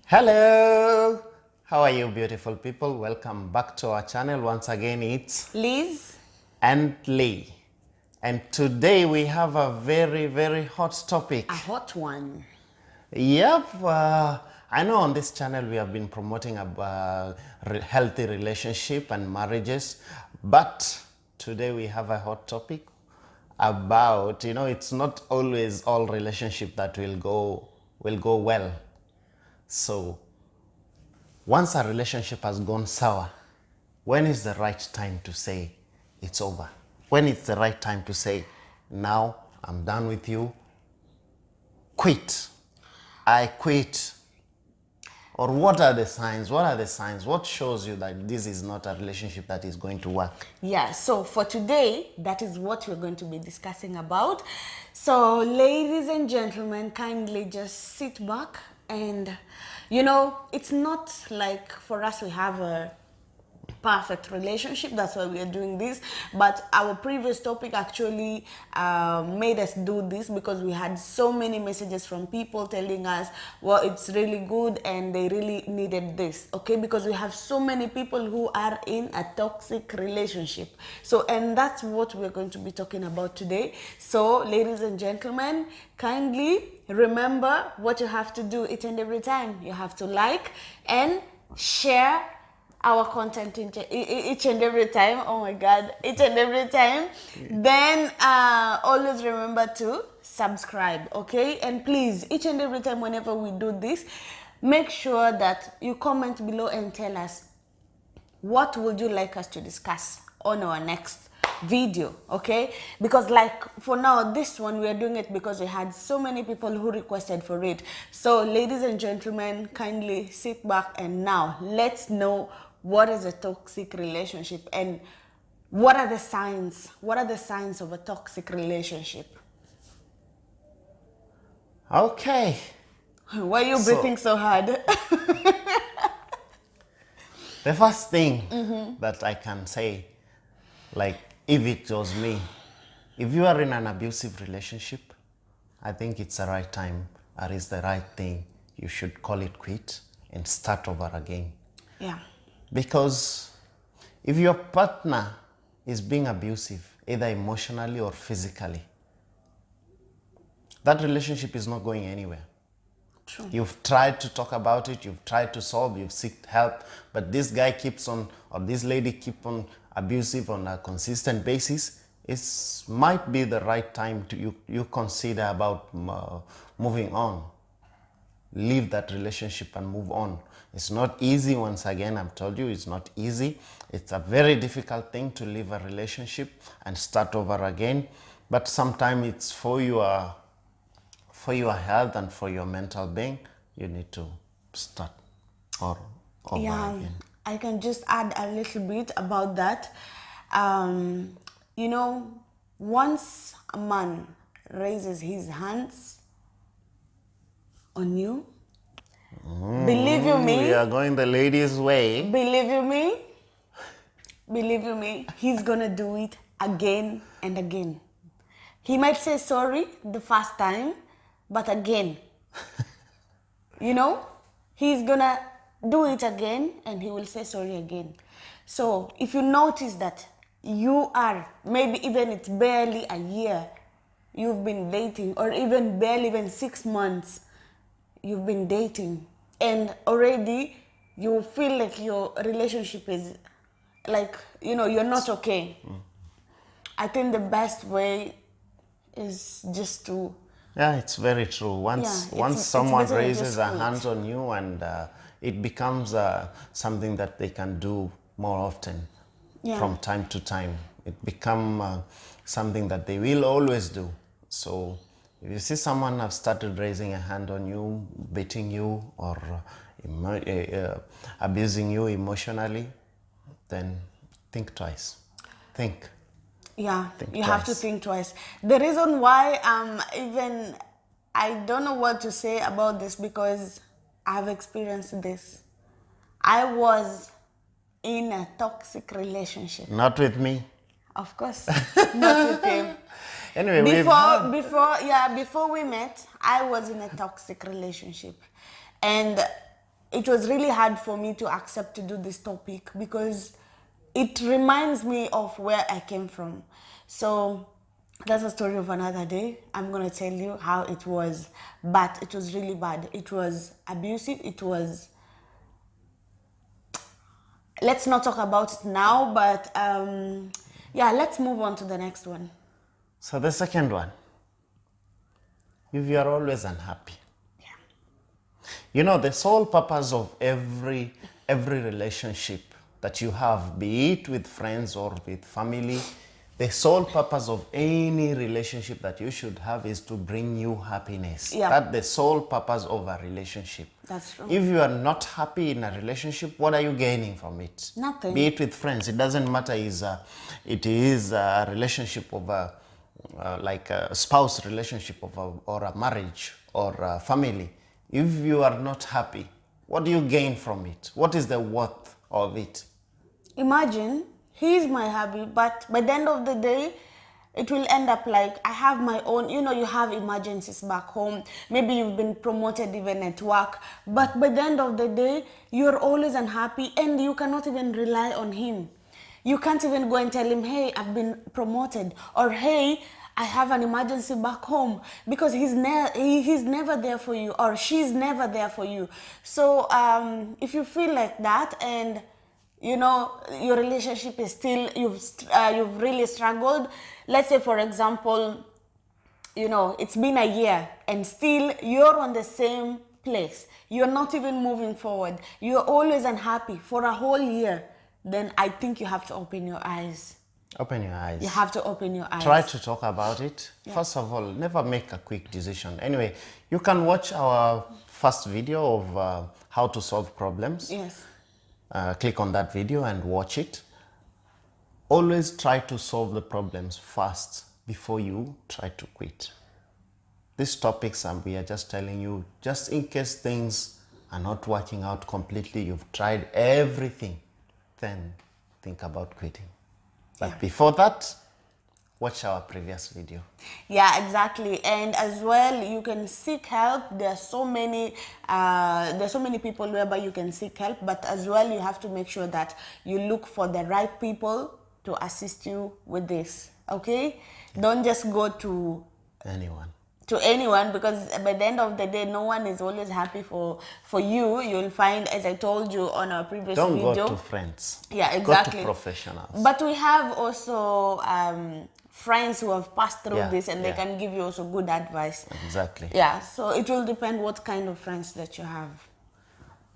Hello, how are you beautiful people? Welcome back to our channel. Once again, it's Liz and Lee. And today we have a very hot topic. a hot one. Yep, I know on this channel we have been promoting about healthy relationship and marriages, but today we have a hot topic about, it's not always all relationship that will go well. So once a relationship has gone sour, when is the right time to say it's over? When is the right time to say, now I'm done with you, quit, I quit? Or what are the signs? What are the signs? What shows you that this is not a relationship that is going to work? Yeah, so for today, that is what we're going to be discussing about. So, ladies and gentlemen, kindly just sit back and, it's not like for us we have a perfect relationship, that's why we are doing this, but our previous topic actually made us do this because we had so many messages from people telling us, well, it's really good and they really needed this, okay, because we have so many people who are in a toxic relationship. So, and that's what we're going to be talking about today. So, ladies and gentlemen, kindly remember what you have to do each and every time. You have to like and share our content each and every time. Oh my god, each and every time. Then always remember to subscribe, okay? And please, each and every time whenever we do this, make sure that you comment below and tell us what would you like us to discuss on our next video, okay? Because like for now, this one we are doing it because we had so many people who requested for it. So ladies and gentlemen, kindly sit back and now let's know what is a toxic relationship and what are the signs of a toxic relationship. Okay. Why are you breathing so hard? The first thing that I can say, like if it was me, if you are in an abusive relationship, I think it's the right time, or it's the right thing. You should call it quit and start over again. Yeah. Because if your partner is being abusive, either emotionally or physically, that relationship is not going anywhere. True. You've tried to talk about it, you've tried to solve, you've sought help, but this guy keeps on, or this lady keep on abusive on a consistent basis. It might be the right time to you consider about moving on. Leave that relationship and move on. It's not easy. Once again, I've told you, it's not easy. It's a very difficult thing to leave a relationship and start over again, but sometimes it's for your health and for your mental being. You need to start or over again. I can just add a little bit about that. Once a man raises his hands on you, believe you me, We are going the ladies' way. believe you me, he's gonna do it again and again. He might say sorry the first time, but again, he's gonna do it again and he will say sorry again. So if you notice that you are, maybe even it's barely a year you've been dating, or even barely even 6 months you've been dating, and already you feel like your relationship is like, you're not okay. I think the best way is just to... Yeah, it's very true. Once someone raises a hands on you, and it becomes something that they can do more often, from time to time. It becomes something that they will always do. So if you see someone have started raising a hand on you, beating you, or abusing you emotionally, then think twice. Think You have to think twice. The reason why even I don't know what to say about this, because I've experienced this. I was in a toxic relationship. Not with me. Of course, not with him. Anyway, before we met, I was in a toxic relationship, and it was really hard for me to accept to do this topic because it reminds me of where I came from. So that's a story of another day. I'm gonna tell you how it was, but it was really bad. It was abusive. It was. Let's not talk about it now, but yeah, let's move on to the next one. So the second one, if you are always unhappy. Yeah. You know, the sole purpose of every relationship that you have, be it with friends or with family, the sole purpose of any relationship that you should have is to bring you happiness. Yeah. That's the sole purpose of a relationship. That's true. If you are not happy in a relationship, what are you gaining from it? Nothing. Be it with friends, it doesn't matter. It is a relationship of like a spouse relationship or a marriage or a family. If you are not happy, what do you gain from it? What is the worth of it? Imagine he's my hubby, but by the end of the day, it will end up like I have my own, you know, you have emergencies back home. Maybe you've been promoted even at work, but by the end of the day, you're always unhappy and you cannot even rely on him. You can't even go and tell him, hey, I've been promoted, or hey, I have an emergency back home, because he's never there for you, or she's never there for you. So if you feel like that and you know your relationship is still, you've really struggled, let's say for example, you know, it's been a year and still you're on the same place, you're not even moving forward, you're always unhappy for a whole year, then I think you have to open your eyes. Open your eyes. You have to open your eyes. Try to talk about it. Yeah. First of all, never make a quick decision. Anyway, you can watch our first video of how to solve problems. Yes. Click on that video and watch it. Always try to solve the problems first before you try to quit. These topics, we are just telling you, just in case things are not working out completely, you've tried everything, then think about quitting. But Yeah. before that, watch our previous video. Yeah, exactly. And as well, you can seek help. There's so many people whereby you can seek help, but as well, you have to make sure that you look for the right people to assist you with this. Okay? Don't just go to anyone, because by the end of the day, no one is always happy for you. You'll find, as I told you on our previous video. Don't go to friends. Yeah, exactly. Go to professionals. But we have also friends who have passed through this, and they yeah. can give you also good advice. Exactly. Yeah, so it will depend what kind of friends that you have.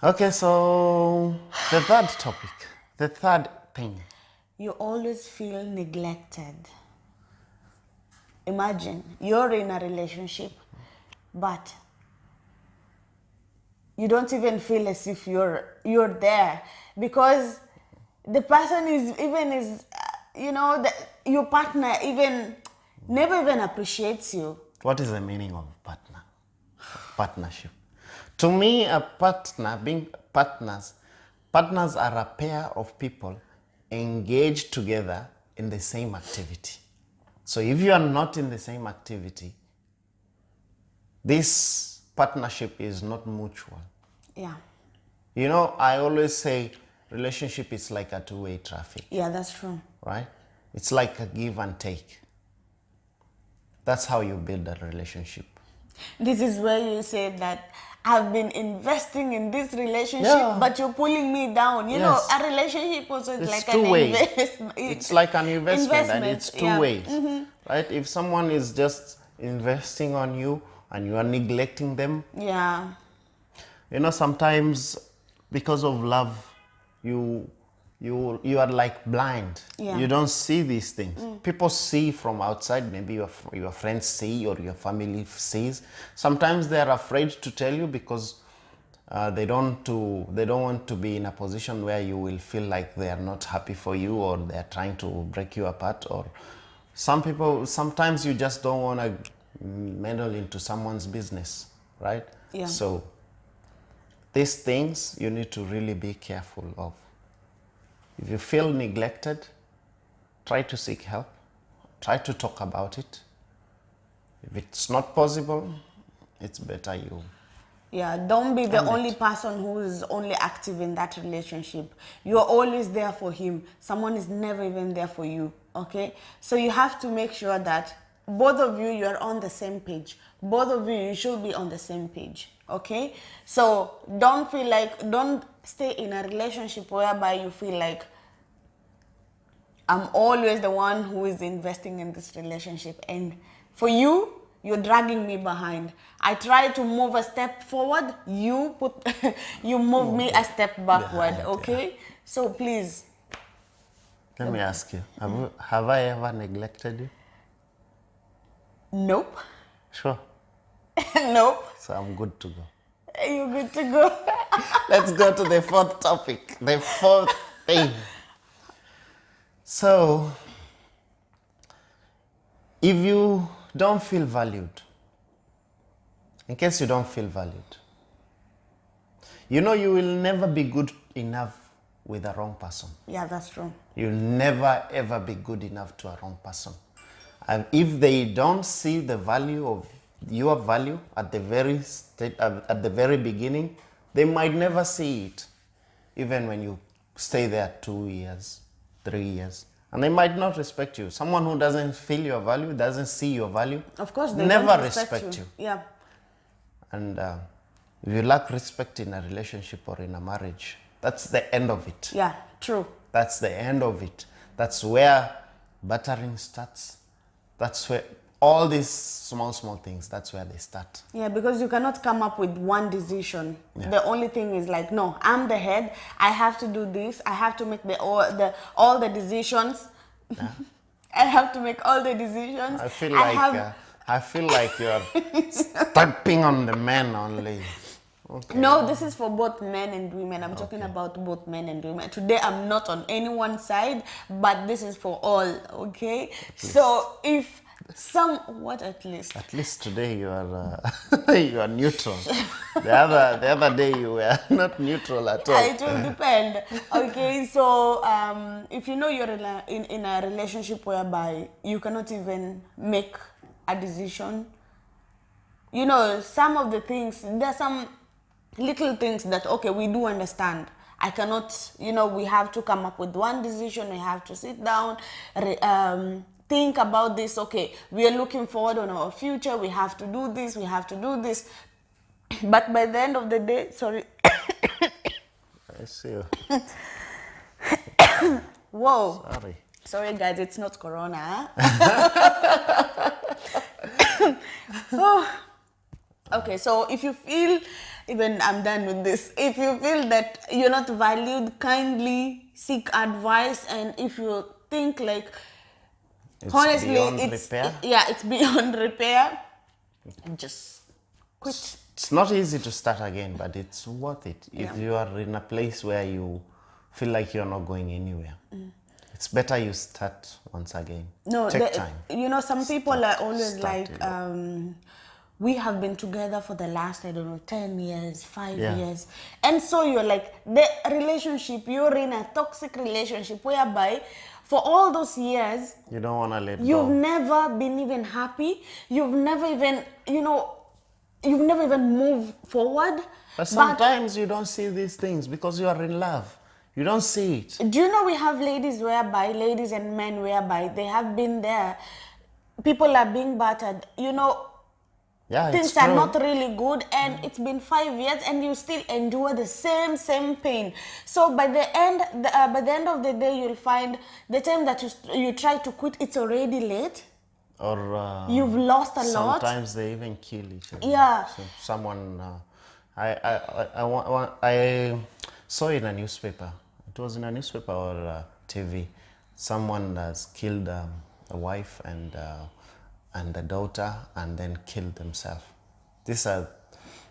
Okay, so the third topic, the third thing. You always feel neglected. Imagine you're in a relationship, but you don't even feel as if you're there, because the person your partner even never even appreciates you. What is the meaning of partnership? To me, partners are a pair of people engaged together in the same activity. So if you are not in the same activity, this partnership is not mutual. Yeah. You know, I always say relationship is like a two-way traffic. Yeah, that's true. Right? It's like a give and take. That's how you build a relationship. This is where you say that I've been investing in this relationship, but you're pulling me down. You know, a relationship also is like an investment. It's like an investment and it's two ways. Mm-hmm. Right? If someone is just investing on you and you are neglecting them, yeah. You know, sometimes because of love, you are like blind. Yeah. You don't see these things. People see from outside. Maybe your friends see or your family sees. Sometimes they are afraid to tell you because they don't want to be in a position where you will feel like they are not happy for you or they are trying to break you apart. Or sometimes you just don't want to meddle into someone's business, right? Yeah. So these things you need to really be careful of. If you feel neglected, try to seek help. Try to talk about it. If it's not possible, it's better Yeah, don't be the End only it. person who is only active in that relationship. You're always there for him. Someone is never even there for you, okay? So you have to make sure that both of you, you're on the same page. Both of you should be on the same page, okay? So don't stay in a relationship whereby you feel like, I'm always the one who is investing in this relationship. And for you, you're dragging me behind. I try to move a step forward, you move me a step backward, Behind, okay? So please. Let me ask you, have I ever neglected you? Nope. Sure. Nope. So I'm good to go. You're good to go. Let's go to the fourth topic, the fourth thing. So, if you don't feel valued, in case you don't feel valued, you know you will never be good enough with the wrong person. Yeah, that's true. You'll never ever be good enough to a wrong person. And if they don't see the value of your value at the very beginning, they might never see it, even when you stay there 2 years, 3 years. And they might not respect you. Someone who doesn't feel your value, doesn't see your value, Of course, they never don't respect you. Yeah. And if you lack respect in a relationship or in a marriage, that's the end of it. Yeah, true. That's the end of it. That's where battering starts. That's where all these small things, that's where they start. Yeah, because you cannot come up with one decision. Yeah. The only thing is like, no, I'm the head. I have to do this. I have to make all the decisions. Yeah. I have to make all the decisions. I feel like you're stepping on the men only. Okay. No, this is for both men and women. I'm talking about both men and women. Today, I'm not on anyone's side, but this is for all, okay? So if what at least? At least today you are you are neutral. The other day you were not neutral at all. It will depend. Okay, so if you know you're in a relationship whereby you cannot even make a decision, you know, some of the things, there's some little things that, okay, we do understand. I cannot, you know, we have to come up with one decision. We have to sit down, think about this. Okay, we are looking forward on our future. We have to do this. We have to do this. But by the end of the day, sorry. I see you. Whoa. Sorry. Sorry, guys, it's not Corona. Oh. Okay, so if you feel, even I'm done with this, if you feel that you're not valued, kindly seek advice. And if you think like, It's honestly, beyond repair. it's beyond repair, and just quit. It's not easy to start again, but it's worth it. If Yeah. you are in a place where you feel like you're not going anywhere, it's better you start once again. No, Take time. You know, some people are always start like, it. we have been together for the last, I don't know, 10 years, 5 Yeah. years. And so you're like, the relationship, you're in a toxic relationship whereby for all those years, You don't want to let you've go. never been even happy. You've never even, you know, you've never even moved forward. But sometimes you don't see these things because you are in love. You don't see it. Do you know we have ladies and men whereby they have been there. People are being battered. You know, Yeah, things it's are true. not really good, and it's been 5 years and you still endure the same pain. So by the end of the day, you'll find the time that you try to quit, it's already late. Or You've lost a lot. sometimes they even kill each other. Yeah. So someone, I saw in a newspaper. It was in a newspaper or TV. Someone has killed a wife and the daughter, and then killed themselves. These are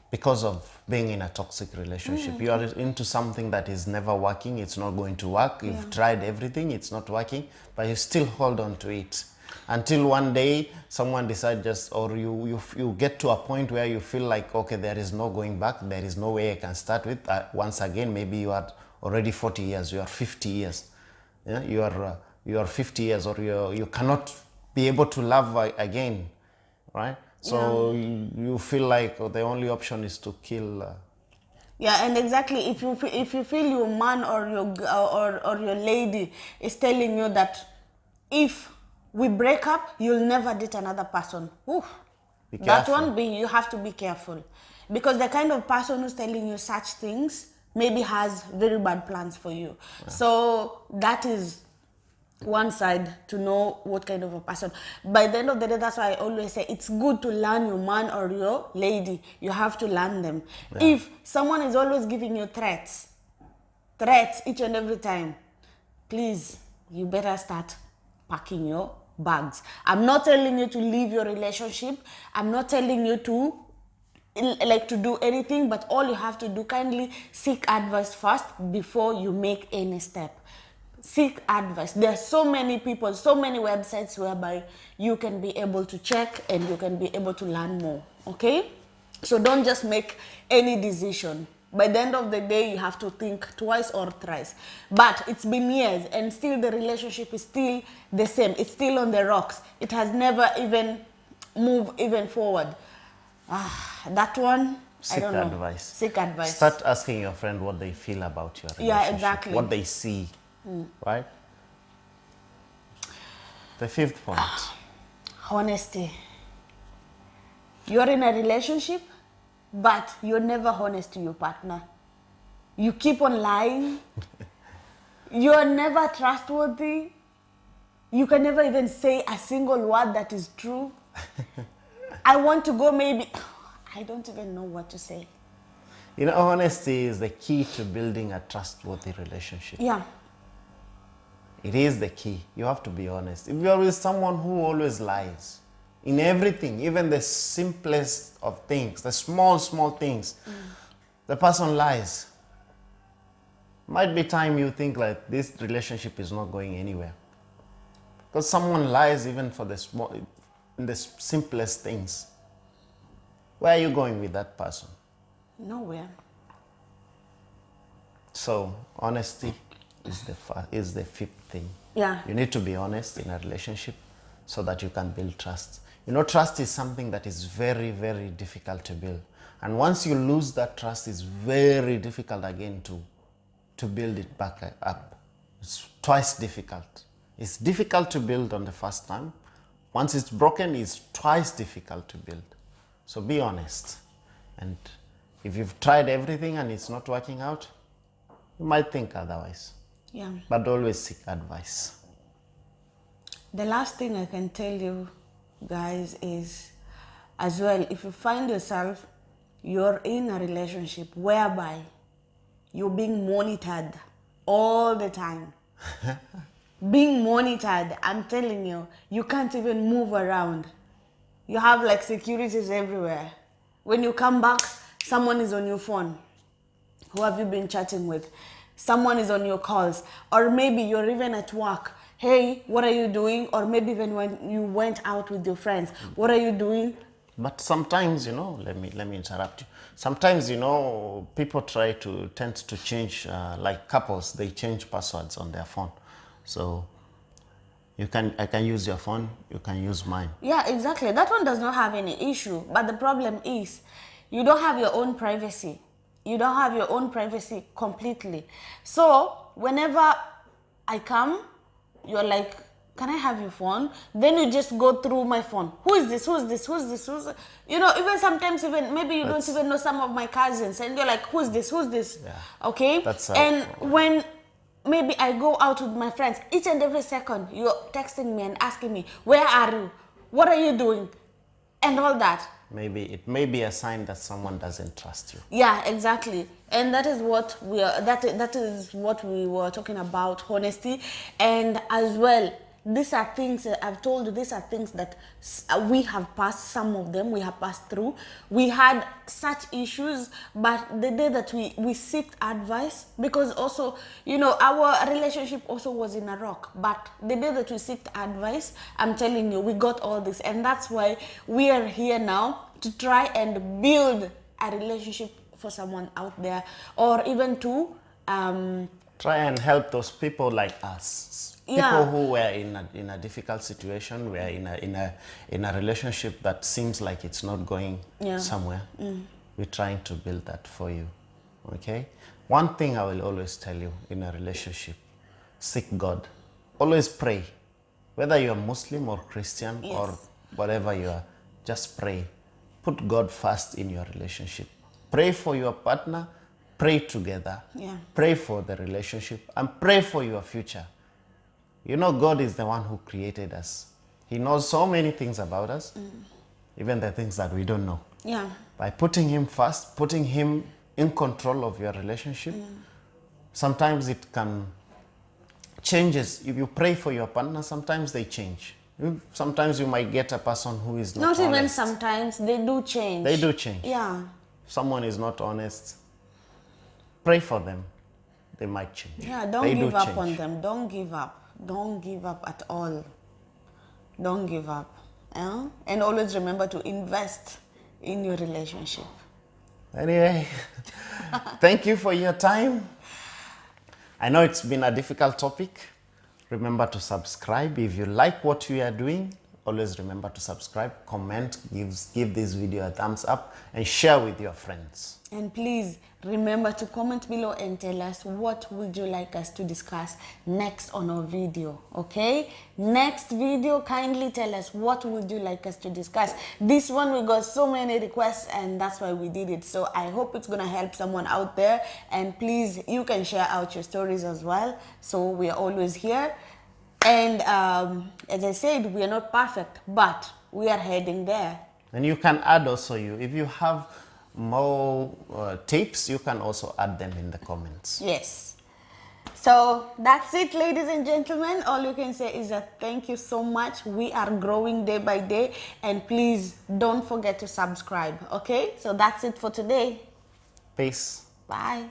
because of being in a toxic relationship. You are into something that is never working. It's not going to work. You've tried everything. It's not working, but you still hold on to it until one day someone decides or you get to a point where you feel like, okay, there is no going back. There is no way I can start with once again. Maybe you are already 40 years. You are 50 years. Yeah? You are 50 years, or you cannot be able to love again, right? So you feel like the only option is to kill. Yeah, and exactly, if you feel your man or your lady is telling you that if we break up, you'll never date another person. Ooh, Be that careful. one, you have to be careful, because the kind of person who's telling you such things maybe has very bad plans for you. So that is one side, to know what kind of a person. By the end of the day, that's why I always say it's good to learn your man or your lady. You have to learn them. If someone is always giving you threats each and every time, please, you better start packing your bags. I'm not telling you to leave your relationship. I'm not telling you to do anything, but all you have to do, kindly seek advice first before you make any step. Seek advice. There are so many people, so many websites whereby you can be able to check and you can be able to learn more. Okay? So don't just make any decision. By the end of the day, you have to think twice or thrice. But it's been years and still the relationship is still the same. It's still on the rocks. It has never even moved even forward. That one, I don't know. Advice. Seek advice. Start asking your friend what they feel about your relationship. Yeah, exactly. What they see, right? The fifth point. Honesty. You're in a relationship, but you're never honest to your partner. You keep on lying. You're never trustworthy. You can never even say a single word that is true. I want to go, maybe. I don't even know what to say. You know, honesty is the key to building a trustworthy relationship. Yeah. It is the key. You have to be honest. If you're with someone who always lies in everything, even the simplest of things, the small things, the person lies. Might be time you think like this relationship is not going anywhere. Because someone lies even for the small, in the simplest things. Where are you going with that person? Nowhere. So honesty is the fifth thing. Yeah. You need to be honest in a relationship so that you can build trust. You know, trust is something that is very, very difficult to build. And once you lose that trust, it's very difficult again to build it back up. It's twice difficult. It's difficult to build on the first time. Once it's broken, it's twice difficult to build. So be honest. And if you've tried everything and it's not working out, you might think otherwise. Yeah. But always seek advice. The last thing I can tell you guys is, as well, if you find yourself, you're in a relationship whereby you're being monitored all the time. Being monitored, I'm telling you, you can't even move around. You have like securities everywhere. When you come back, someone is on your phone. Who have you been chatting with? Someone is on your calls. Or maybe you're even at work. Hey, what are you doing? Or maybe even when you went out with your friends, what are you doing? But sometimes, you know, let me interrupt you. Sometimes, you know, people tend to change, like couples, they change passwords on their phone. So I can use your phone, you can use mine. Yeah, exactly. That one does not have any issue. But the problem is, you don't have your own privacy. You don't have your own privacy completely. So whenever I come, you're like, can I have your phone? Then you just go through my phone. Who is this? Who's this? Who's this? Who's this? You know, even sometimes, even maybe you don't even know some of my cousins, and you're like, who's this? Who's this? Yeah. Okay. And when maybe I go out with my friends, each and every second you're texting me and asking me, where are you? What are you doing? And all that. Maybe it may be a sign that someone doesn't trust you. Yeah, exactly. And that is what we are, that is what we were talking about, honesty. And as well, these are things I've told you, these are things that we have passed, some of them we have passed through. We had such issues, but the day that we sought advice, because also, you know, our relationship also was in a rock, but the day that we sought advice, I'm telling you, we got all this. And that's why we are here now to try and build a relationship for someone out there, or even to Try and help those people like us. Yeah. People who were in a difficult situation, were in a relationship that seems like it's not going somewhere. We're trying to build that for you. Okay? One thing I will always tell you in a relationship, seek God. Always pray. Whether you're Muslim or Christian or whatever you are, just pray. Put God first in your relationship. Pray for your partner. Pray together. Yeah. Pray for the relationship and pray for your future. You know, God is the one who created us. He knows so many things about us, even the things that we don't know. Yeah. By putting Him first, putting Him in control of your relationship, sometimes it can changes. If you pray for your partner, sometimes they change. Sometimes you might get a person who is not Not even honest. sometimes, they do change. They do change. Yeah. Someone is not honest, pray for them. They might change. Yeah, don't They give do up change. on them. Don't give up. Don't give up at all. Don't give up. Yeah? And always remember to invest in your relationship. Anyway, thank you for your time. I know it's been a difficult topic. Remember to subscribe. If you like what we are doing, always remember to subscribe, comment, give this video a thumbs up, and share with your friends. And please remember to comment below and tell us what would you like us to discuss next on our video, okay? Next video, kindly tell us what would you like us to discuss. This one we got so many requests and that's why we did it. So I hope it's gonna help someone out there, and please, you can share out your stories as well. So we are always here. And as I said, we are not perfect, but we are heading there. And you can add also, if you have more tips, you can also add them in the comments. Yes. So that's it, ladies and gentlemen. All you can say is that thank you so much. We are growing day by day, and please don't forget to subscribe. Okay, so that's it for today. Peace. Bye.